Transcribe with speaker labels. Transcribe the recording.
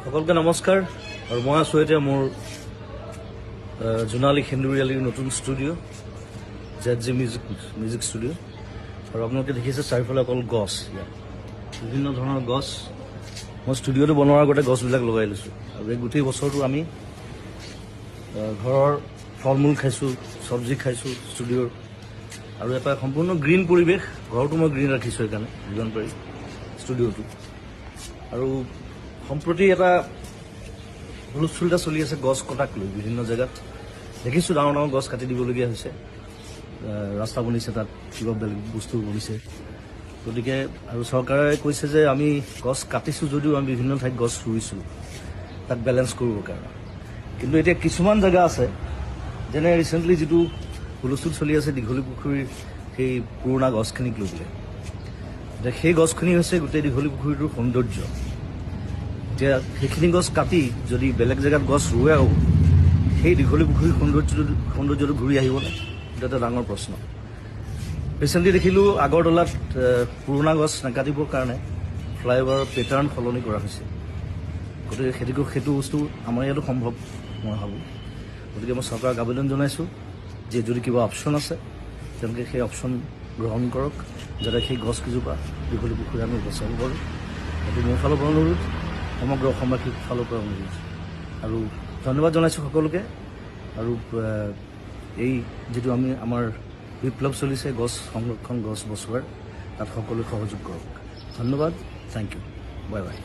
Speaker 1: সকলকে নমস্কাৰ আৰু মই আছোঁ এতিয়া মোৰ জোনালী সেন্দুৰীয়ালীৰ নতুন ষ্টুডিঅ' ZG মিউজিক ষ্টুডিঅ' আৰু আপোনালোকে দেখিছে চাৰিওফালে অকল গছ, ইয়াত বিভিন্ন ধৰণৰ গছ। মই ষ্টুডিঅ'টো বনোৱাৰ আগতে গছবিলাক লগাই লৈছোঁ আৰু এই গোটেই বছৰটো আমি ঘৰৰ ফল মূল খাইছোঁ, চব্জি খাইছোঁ ষ্টুডিঅ'ৰ, আৰু এটা সম্পূৰ্ণ গ্ৰীণ পৰিৱেশ। ঘৰটো মই গ্ৰীণ ৰাখিছোঁ সেইকাৰণে যিমান পাৰি ষ্টুডিঅ'টো। আৰু সম্প্ৰতি এটা হুলস্থুল এটা চলি আছে গছ কটাক লৈ। বিভিন্ন জেগাত দেখিছোঁ ডাঙৰ ডাঙৰ গছ কাটি দিবলগীয়া হৈছে, ৰাস্তা বনিছে, তাত কিবা বেলেগ বস্তু বনিছে। গতিকে আৰু চৰকাৰে কৈছে যে আমি গছ কাটিছোঁ যদিও আমি বিভিন্ন ঠাইত গছ ৰুইছোঁ তাক বেলেঞ্চ কৰিবৰ কাৰণে। কিন্তু এতিয়া কিছুমান জেগা আছে, যেনে ৰিচেণ্টলি যিটো হুলস্থুল চলি আছে দীঘলী পুখুৰীৰ সেই পুৰণা গছখিনিক লৈ পেলাই। এতিয়া সেই গছখিনি হৈছে গোটেই দীঘলী পুখুৰীটোৰ সৌন্দৰ্য। এতিয়া সেইখিনি গছ কাটি যদি বেলেগ জেগাত গছ ৰুৱে, সেই দীঘলী পুখুৰীৰ সৌন্দৰ্যটো ঘূৰি আহিবনে? সেইটো এটা ডাঙৰ প্ৰশ্ন। ৰিচেণ্টলি দেখিলোঁ আগৰতলাত পুৰণা গছ নাকাটিবৰ কাৰণে ফ্লাইঅভাৰৰ পেটাৰ্ণ সলনি কৰা হৈছে। গতিকে সেইটো বস্তু আমাৰ ইয়াতো সম্ভৱ মই ভাবোঁ। গতিকে মই চৰকাৰক আবেদন জনাইছোঁ যে যদি কিবা অপশ্যন আছে তেওঁলোকে সেই অপশ্যন গ্ৰহণ কৰক, যাতে সেই গছকেইজোপা দীঘলী পুখুৰী আমি বচাব পাৰোঁ। সেইটো মোৰ ফালৰ পৰা অনুৰোধ, সমগ্ৰ অসমবাসীৰ ফালৰ পৰা অনুৰোধ। আৰু ধন্যবাদ জনাইছোঁ সকলোকে। আৰু এই যিটো আমাৰ বিপ্লৱ চলিছে গছ সংৰক্ষণ, গছ বচোৱাৰ, তাত সকলোৱে সহযোগ কৰক। ধন্যবাদ, থেংক ইউ, বাই বাই।